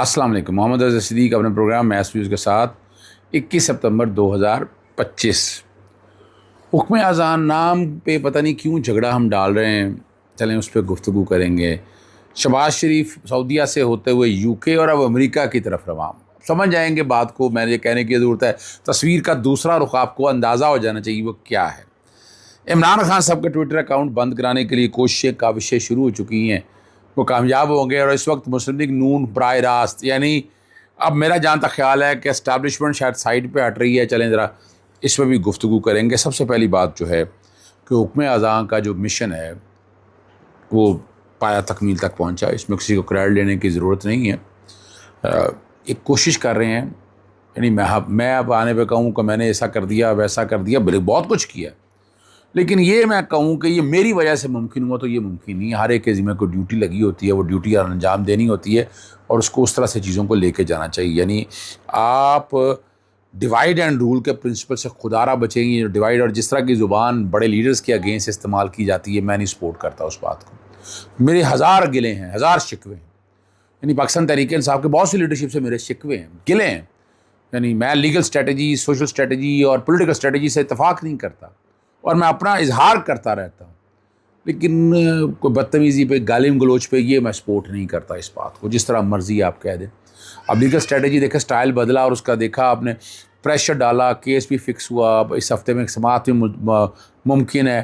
السلام علیکم. محمد رضا صدیق اپنے پروگرام میس ویوز کے ساتھ 21 ستمبر 2025. حکم اذان نام پہ پتہ نہیں کیوں جھگڑا ہم ڈال رہے ہیں، چلیں اس پہ گفتگو کریں گے. شہباز شریف سعودیہ سے ہوتے ہوئے یو کے اور اب امریکہ کی طرف رواں. سمجھ جائیں گے بات کو، میں نے یہ کہنے کی ضرورت ہے. تصویر کا دوسرا رخ آپ کو اندازہ ہو جانا چاہیے وہ کیا ہے. عمران خان صاحب کے ٹویٹر اکاؤنٹ بند کرانے کے لیے کوششیں کاوشیں شروع ہو چکی ہیں، وہ کامیاب ہوں گے. اور اس وقت مسلم لیگ نون براہ راست، یعنی اب میرا جہاں تک خیال ہے کہ اسٹیبلشمنٹ شاید سائڈ پہ ہٹ رہی ہے. چلیں ذرا اس پہ بھی گفتگو کریں گے. سب سے پہلی بات جو ہے کہ حکم اذان کا جو مشن ہے وہ پایا تکمیل تک پہنچا. اس میں کسی کو کریڈٹ لینے کی ضرورت نہیں ہے. ایک کوشش کر رہے ہیں، یعنی میں اب آنے پہ کہوں کہ میں نے ایسا کر دیا ویسا کر دیا، بہت کچھ کیا، لیکن یہ میں کہوں کہ یہ میری وجہ سے ممکن ہوا تو یہ ممکن نہیں. ہر ایک کے ذمہ کو ڈیوٹی لگی ہوتی ہے، وہ ڈیوٹی انجام دینی ہوتی ہے اور اس کو اس طرح سے چیزوں کو لے کے جانا چاہیے. یعنی آپ ڈیوائیڈ اینڈ رول کے پرنسپل سے خدارہ بچیں گی. ڈیوائیڈ اور جس طرح کی زبان بڑے لیڈرز کے اگینسٹ استعمال کی جاتی ہے، میں نہیں سپورٹ کرتا اس بات کو. میرے ہزار گلے ہیں، ہزار شکوے ہیں. یعنی پاکستان تحریک انصاف کے بہت سی لیڈرشپ سے میرے شکوے ہیں، گلے ہیں. یعنی میں لیگل اسٹریٹجی، سوشل اسٹریٹجی اور پولیٹیکل اسٹریٹجی سے اتفاق نہیں کرتا اور میں اپنا اظہار کرتا رہتا ہوں، لیکن کوئی بدتمیزی پہ، گالم گلوچ پہ یہ میں سپورٹ نہیں کرتا اس بات کو. جس طرح مرضی آپ کہہ دیں. اب لیگل اسٹریٹجی دیکھیں، سٹائل بدلا اور اس کا دیکھا آپ نے، پریشر ڈالا، کیس بھی فکس ہوا، اس ہفتے میں سماعت بھی ممکن ہے.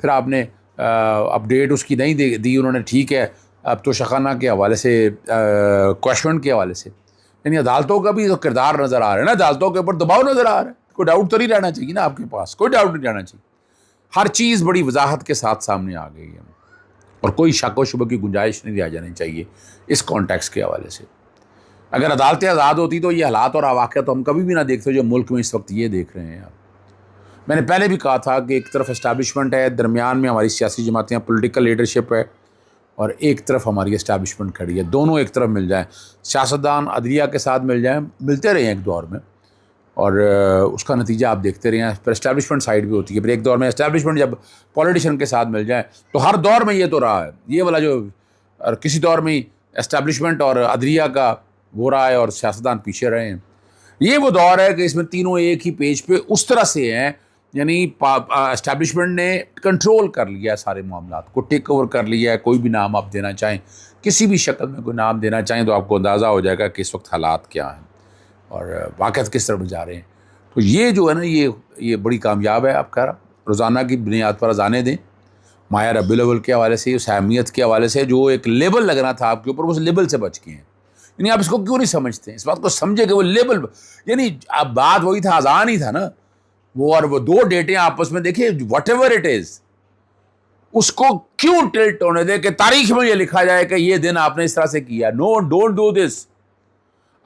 پھر آپ نے اپڈیٹ اس کی نہیں دی انہوں نے، ٹھیک ہے. اب تو شخانہ کے حوالے سے، کوشچن کے حوالے سے، یعنی عدالتوں کا بھی تو کردار نظر آ رہا ہے نا، عدالتوں کے اوپر دباؤ نظر آ رہا ہے. کوئی ڈاؤٹ تو نہیں رہنا چاہیے نا آپ کے پاس، کوئی ڈاؤٹ نہیں رہنا چاہیے. ہر چیز بڑی وضاحت کے ساتھ سامنے آ گئی ہے اور کوئی شک و شبہ کی گنجائش نہیں رہ جانی چاہیے اس کانٹیکس کے حوالے سے. اگر عدالتیں آزاد ہوتی تو یہ حالات اور واقعہ تو ہم کبھی بھی نہ دیکھتے جو ملک میں اس وقت یہ دیکھ رہے ہیں. میں نے پہلے بھی کہا تھا کہ ایک طرف اسٹیبلشمنٹ ہے، درمیان میں ہماری سیاسی جماعتیں، پولیٹیکل لیڈرشپ ہے، اور ایک طرف ہماری اسٹیبلشمنٹ کھڑی ہے. دونوں ایک طرف مل جائیں، سیاستدان عدلیہ کے ساتھ مل جائیں، ملتے رہے ہیں ایک دور میں، اور اس کا نتیجہ آپ دیکھتے رہے ہیں. پھر اسٹیبلشمنٹ سائڈ بھی ہوتی ہے. پھر ایک دور میں اسٹیبلشمنٹ جب پولیٹیشین کے ساتھ مل جائیں تو ہر دور میں یہ تو رہا ہے، یہ والا جو، اور کسی دور میں اسٹیبلشمنٹ اور عدلیہ کا وہ رہا ہے اور سیاستدان پیچھے رہے ہیں. یہ وہ دور ہے کہ اس میں تینوں ایک ہی پیج پہ اس طرح سے ہیں. یعنی اسٹیبلشمنٹ نے کنٹرول کر لیا ہے سارے معاملات کو، ٹیک اوور کر لیا ہے. کوئی بھی نام آپ دینا چاہیں، کسی بھی شکل میں کوئی نام دینا چاہیں تو آپ کو اندازہ ہو جائے گا کہ اس وقت حالات کیا ہیں اور واقعات کس طرف جا رہے ہیں. تو یہ جو ہے نا، یہ بڑی کامیاب ہے. آپ کا روزانہ کی بنیاد پر اذانیں دیں، ماہ ربیع الاول کے حوالے سے، اس اہمیت کے حوالے سے جو ایک لیبل لگنا تھا آپ کے اوپر، اس لیبل سے بچ گئے ہیں. یعنی آپ اس کو کیوں نہیں سمجھتے؟ اس بات کو سمجھے کہ وہ لیبل، یعنی اب بات وہی تھا، اذان ہی تھا نا وہ، اور وہ دو ڈیٹیں آپس میں دیکھیں، واٹ ایور اٹ از، اس کو کیوں ٹلٹ ہونے دے کہ تاریخ میں یہ لکھا جائے کہ یہ دن آپ نے اس طرح سے کیا. نو، ڈونٹ ڈو دس.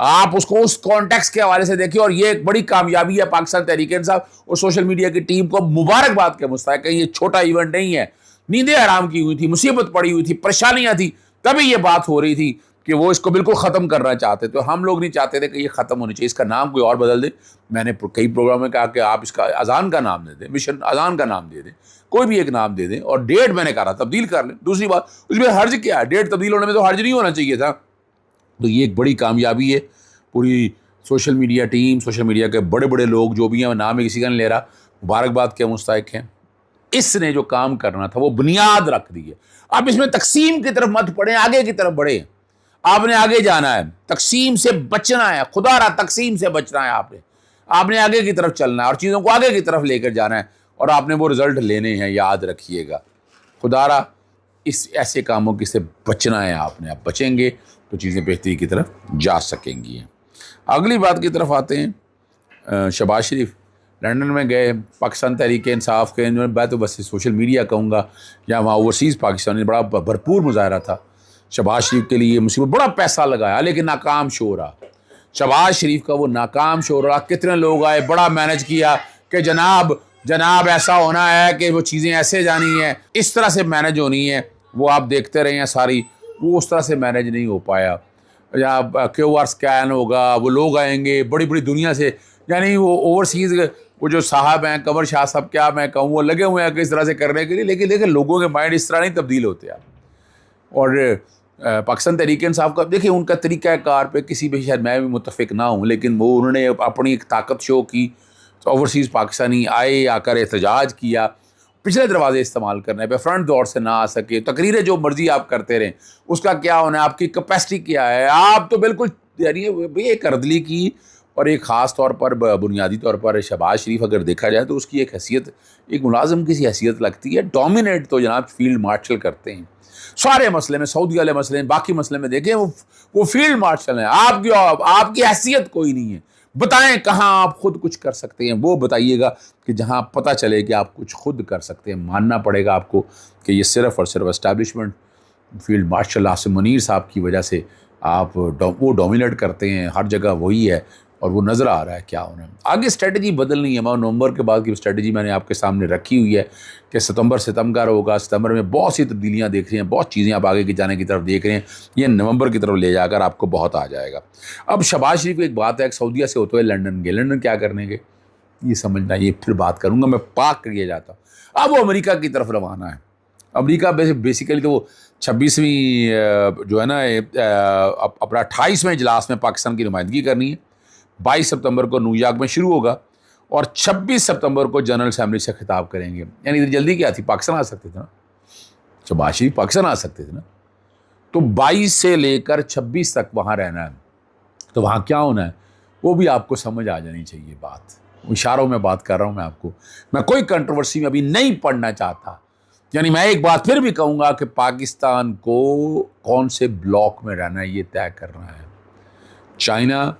آپ اس کو اس کانٹیکس کے حوالے سے دیکھیں. اور یہ ایک بڑی کامیابی ہے پاکستان تحریک انصاف اور سوشل میڈیا کی ٹیم کو مبارکباد کے مستحق ہے. یہ چھوٹا ایونٹ نہیں ہے. نیندیں حرام کی ہوئی تھی، مصیبت پڑی ہوئی تھی، پریشانیاں تھی، تبھی یہ بات ہو رہی تھی کہ وہ اس کو بالکل ختم کرنا چاہتے. تو ہم لوگ نہیں چاہتے تھے کہ یہ ختم ہونی چاہیے، اس کا نام کوئی اور بدل دے. میں نے کئی پروگرام میں کہا کہ آپ اس کا اذان کا نام دے دیں، مشن اذان کا نام دے دیں، کوئی بھی ایک نام دے دیں، اور ڈیٹ میں نے کہا تبدیل کر لیں. دوسری بات، اس میں حرج کیا ہے؟ ڈیٹ تبدیل ہونے میں تو حرج نہیں ہونا چاہیے تھا. تو یہ ایک بڑی کامیابی ہے. پوری social media team, social media کے بڑے بڑے لوگ جو بھی ہیں، نام کسی کا نہیں لے رہا، مبارکباد کے مستحق ہیں. اس نے جو کام کرنا تھا وہ بنیاد رکھ دی ہے. آپ اس میں تقسیم کی طرف مت پڑیں، آگے کی طرف بڑھیں. آپ نے آگے جانا ہے، تقسیم سے بچنا ہے. خدا را تقسیم سے بچنا ہے. آپ نے آگے کی طرف چلنا ہے اور چیزوں کو آگے کی طرف لے کر جانا ہے، اور آپ نے وہ رزلٹ لینے ہیں. یاد رکھیے گا، خدا را اس ایسے کاموں کی سے بچنا ہے. آپ بچیں گے تو چیزیں بہتری کی طرف جا سکیں گی. اگلی بات کی طرف آتے ہیں. شہباز شریف لنڈن میں گئے، پاکستان تحریک انصاف کے، میں تو بس سوشل میڈیا کہوں گا یا وہاں اوورسیز پاکستانی، بڑا بھرپور مظاہرہ تھا. شہباز شریف کے لیے مصیبت، بڑا پیسہ لگایا لیکن ناکام شو رہا. شہباز شریف کا وہ ناکام شو رہا. کتنے لوگ آئے، بڑا مینج کیا کہ جناب ایسا ہونا ہے کہ وہ چیزیں ایسے جانی ہیں، اس طرح سے مینج ہونی ہے. وہ آپ دیکھتے رہے ہیں ساری، وہ اس طرح سے مینج نہیں ہو پایا. یا کیو آر اسکین ہوگا، وہ لوگ آئیں گے بڑی بڑی دنیا سے، یعنی وہ اوورسیز وہ جو صاحب ہیں، قمر شاہ صاحب، کیا میں کہوں، وہ لگے ہوئے ہیں کہ اس طرح سے کرنے کے لیے، لیکن لوگوں کے مائنڈ اس طرح نہیں تبدیل ہوتے. اور پاکستان تحریک انصاف کا دیکھیں ان کا طریقہ کار پہ کسی بھی شاید میں بھی متفق نہ ہوں، لیکن وہ انہوں نے اپنی ایک طاقت شو کی، اوورسیز پاکستانی آئے، آ کر احتجاج کیا، پچھلے دروازے استعمال کرنے پہ فرنٹ دور سے نہ آ سکے، تقریریں جو مرضی آپ کرتے رہیں، اس کا کیا ہونا ہے، آپ کی کیپیسٹی کیا ہے، آپ تو بالکل یعنی ایک اردلی کی، اور ایک خاص طور پر بنیادی طور پر شہباز شریف اگر دیکھا جائے تو اس کی ایک حیثیت ایک ملازم کی سی حیثیت لگتی ہے، ڈومینیٹ تو جناب فیلڈ مارشل کرتے ہیں سارے مسئلے میں، سعودی والے مسئلے میں، باقی مسئلے میں دیکھیں وہ فیلڈ مارشل ہیں، آپ کی حیثیت کوئی نہیں ہے، بتائیں کہاں آپ خود کچھ کر سکتے ہیں، وہ بتائیے گا کہ جہاں پتہ چلے کہ آپ کچھ خود کر سکتے ہیں، ماننا پڑے گا آپ کو کہ یہ صرف اور صرف establishment field marshal Asim Munir صاحب کی وجہ سے آپ وہ ڈومینیٹ کرتے ہیں، ہر جگہ وہی ہے، اور وہ نظر آ رہا ہے کیا ہونا ہے۔ آگے اسٹریٹجی بدلنی ہے، نومبر کے بعد کی اسٹریٹجی میں نے آپ کے سامنے رکھی ہوئی ہے کہ ستمبر ہوگا، ستمبر میں بہت سی تبدیلیاں دیکھ رہے ہیں، بہت چیزیں آپ آگے کی جانے کی طرف دیکھ رہے ہیں، یہ نومبر کی طرف لے جا کر آپ کو بہت آ جائے گا۔ اب شہباز شریف کی ایک بات ہے کہ سعودیہ سے ہوتے ہوئے لنڈن گئے، لنڈن کیا کرنے گے یہ سمجھنا، یہ پھر بات کروں گا، میں پاک کریے جاتا ہوں۔ اب وہ امریکہ کی طرف روانہ ہے، امریکہ بیسیکلی تو وہ 26ویں جو ہے نا اپنا 28ویں اجلاس میں پاکستان کی نمائندگی کرنی ہے، 22 ستمبر کو نیو یارک میں شروع ہوگا، اور 26 ستمبر کو جنرل اسمبلی سے خطاب کریں گے۔ یعنی ادھر جلدی کیا تھی، پاکستان آ سکتے تھے نا، شہباز شریف پاکستان آ سکتے تھے نا، تو 22 سے لے کر 26 تک وہاں رہنا ہے، تو وہاں کیا ہونا ہے وہ بھی آپ کو سمجھ آ جانی چاہیے۔ بات اشاروں میں بات کر رہا ہوں میں آپ کو، میں کوئی کنٹروورسی میں ابھی نہیں پڑھنا چاہتا، یعنی میں ایک بات پھر بھی کہوں گا کہ پاکستان کو کون سے بلاک میں رہنا ہے یہ طے کرنا ہے۔ چائنا،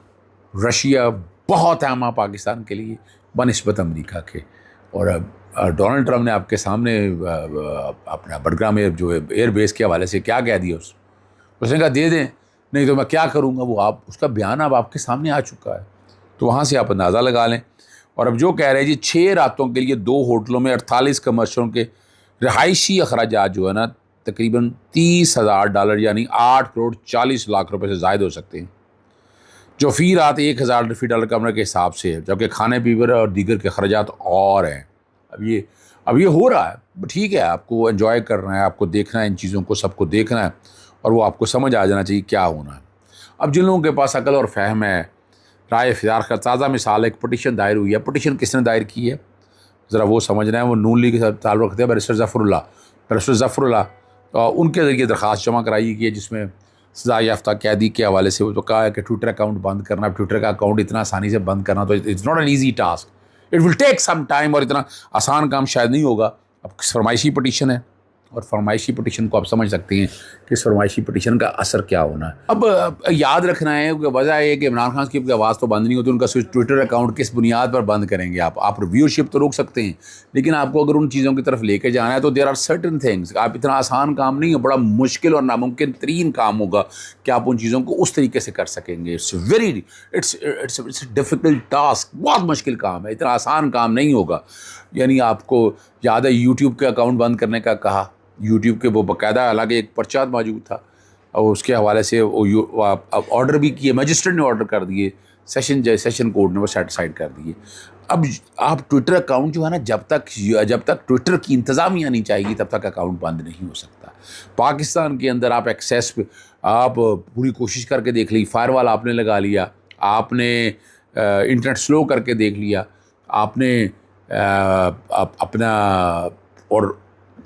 رشیا بہت اہم ہے پاکستان کے لیے بنسبت امریکہ کے، اور ڈونلڈ ٹرمپ نے آپ کے سامنے اپنا بڈگرام جو ایئر بیس کے حوالے سے کیا کہہ دیا، اس نے کہا دے دیں، نہیں تو میں کیا کروں گا، وہ آپ اس کا بیان اب آپ کے سامنے آ چکا ہے، تو وہاں سے آپ اندازہ لگا لیں۔ اور اب جو کہہ رہے ہیں جی 6 راتوں کے لیے 2 ہوٹلوں میں 48 کمرشلوں کے رہائشی اخراجات جو ہے نا تقریباً $30,000 یعنی 8,40,00,000 روپے سے زائد ہو سکتے ہیں، جو فی رات $1,000 کمرے کے حساب سے ہے، جبکہ کھانے پینے اور دیگر کے اخراجات اور ہیں۔ اب یہ ہو رہا ہے، ٹھیک ہے، آپ کو انجوائے کرنا ہے، آپ کو دیکھنا ہے، ان چیزوں کو سب کو دیکھنا ہے، اور وہ آپ کو سمجھ آ جانا چاہیے کیا ہونا ہے۔ اب جن لوگوں کے پاس عقل اور فہم ہے، رائے اختیار کا تازہ مثال ایک پٹیشن دائر ہوئی ہے، پٹیشن کس نے دائر کی ہے ذرا وہ سمجھ رہے ہیں، وہ نون لیگ کے ساتھ تعلق رکھتے ہیں، بیرسٹر ظفر اللہ ان کے ذریعے درخواست جمع کرائی گئی ہے، جس میں سزا یافتہ قیدی کے حوالے سے وہ تو کہا ہے کہ ٹویٹر اکاؤنٹ بند کرنا، ٹویٹر کا اکاؤنٹ اتنا آسانی سے بند کرنا تو it's not an easy task, it will take some time, اور اتنا آسان کام شاید نہیں ہوگا۔ اب فرمائشی پٹیشن ہے، اور فرمائشی پٹیشن کو آپ سمجھ سکتے ہیں کہ اس فرمائشی پٹیشن کا اثر کیا ہونا ہے۔ اب یاد رکھنا ہے کہ وجہ ہے کہ عمران خان کی آواز تو بند نہیں ہوتی، ان کا ٹویٹر اکاؤنٹ کس بنیاد پر بند کریں گے آپ ویورشپ تو روک سکتے ہیں، لیکن آپ کو اگر ان چیزوں کی طرف لے کے جانا ہے تو دیر آر سرٹن تھنگس، آپ اتنا آسان کام نہیں ہے، بڑا مشکل اور ناممکن ترین کام ہوگا کہ آپ ان چیزوں کو اس طریقے سے کر سکیں گے۔ اٹس ڈیفیکلٹ ٹاسک، بہت مشکل کام ہے، اتنا آسان کام نہیں ہوگا۔ یعنی آپ کو یاد ہے یوٹیوب کے اکاؤنٹ بند کرنے کا کہا، یوٹیوب کے وہ باقاعدہ حالانکہ ایک پرچہ موجود تھا، اور اس کے حوالے سے آرڈر بھی کیے، مجسٹریٹ نے آرڈر کر دیے، سیشن کورٹ نے وہ سیٹسفائڈ کر دیے۔ اب آپ ٹویٹر اکاؤنٹ جو ہے نا جب تک ٹویٹر کی انتظامیہ نہیں چاہے گی تب تک اکاؤنٹ بند نہیں ہو سکتا۔ پاکستان کے اندر آپ ایکسیس پہ آپ پوری کوشش کر کے دیکھ لی، فائر وال آپ نے لگا لیا، آپ نے انٹرنیٹ سلو کر کے دیکھ لیا، آپ نے اپنا اور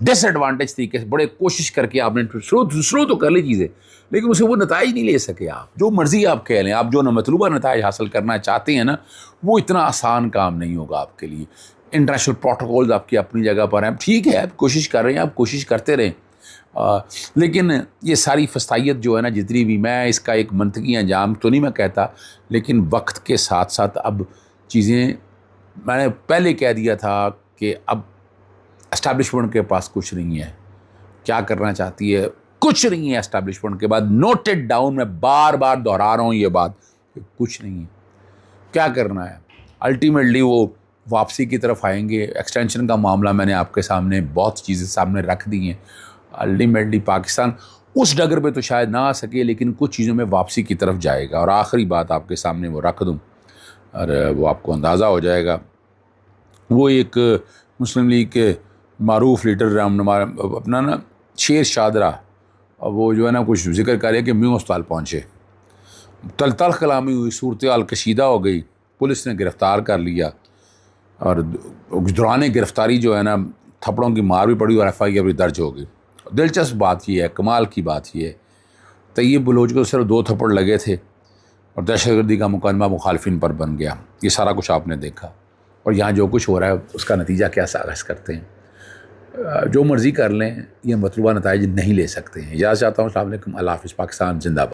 ڈس ایڈوانٹیج طریقے سے بڑے کوشش کر کے آپ نے سلو تو کر لی چیزیں، لیکن اسے وہ نتائج نہیں لے سکے۔ آپ جو مرضی آپ کہہ لیں، آپ جو مطلوبہ نتائج حاصل کرنا چاہتے ہیں نا وہ اتنا آسان کام نہیں ہوگا آپ کے لیے۔ انٹرنیشنل پروٹوکولز آپ کی اپنی جگہ پر ہیں، ٹھیک ہے آپ کوشش کر رہے ہیں، آپ کوشش کرتے رہیں، لیکن یہ ساری فستائیت جو ہے نا جتنی بھی، میں اس کا ایک منطقی انجام تو نہیں میں کہتا، لیکن وقت کے ساتھ ساتھ اب چیزیں، میں نے پہلے کہہ دیا تھا کہ اب اسٹیبلشمنٹ کے پاس کچھ نہیں ہے، کیا کرنا چاہتی ہے کچھ نہیں ہے اسٹیبلشمنٹ کے بعد، نوٹڈ ڈاؤن، میں بار بار دہرا رہا ہوں یہ بات کہ کچھ نہیں ہے، کیا کرنا ہے الٹیمیٹلی وہ واپسی کی طرف آئیں گے۔ ایکسٹینشن کا معاملہ میں نے آپ کے سامنے بہت چیزیں سامنے رکھ دی ہیں، الٹیمیٹلی پاکستان اس ڈگر پہ تو شاید نہ آ سکے لیکن کچھ چیزوں میں واپسی کی طرف جائے گا۔ اور آخری بات آپ کے سامنے وہ رکھ دوں اور وہ آپ کو اندازہ ہو جائے گا، وہ ایک مسلم لیگ کے معروف لیڈر اپنا نا شیر شادرہ اور وہ جو ہے نا کچھ ذکر کرے کہ میوں اسپتال پہنچے، تلخ کلامی ہوئی، صورتحال کشیدہ ہو گئی، پولیس نے گرفتار کر لیا، اور دوران گرفتاری جو ہے نا تھپڑوں کی مار بھی پڑی اور FIR بھی درج ہو گئی۔ دلچسپ بات یہ ہے، کمال کی بات یہ ہے، طیب بلوچ کو صرف 2 تھپڑ لگے تھے اور دہشت گردی کا مقدمہ مخالفین پر بن گیا۔ یہ سارا کچھ آپ نے دیکھا، اور یہاں جو کچھ ہو رہا ہے اس کا نتیجہ کیا ساغذ کرتے ہیں، جو مرضی کر لیں، یہ مطلوبہ نتائج نہیں لے سکتے ہیں۔ اجازت چاہتا ہوں، السلام علیکم، اللہ حافظ، پاکستان زندہ باد۔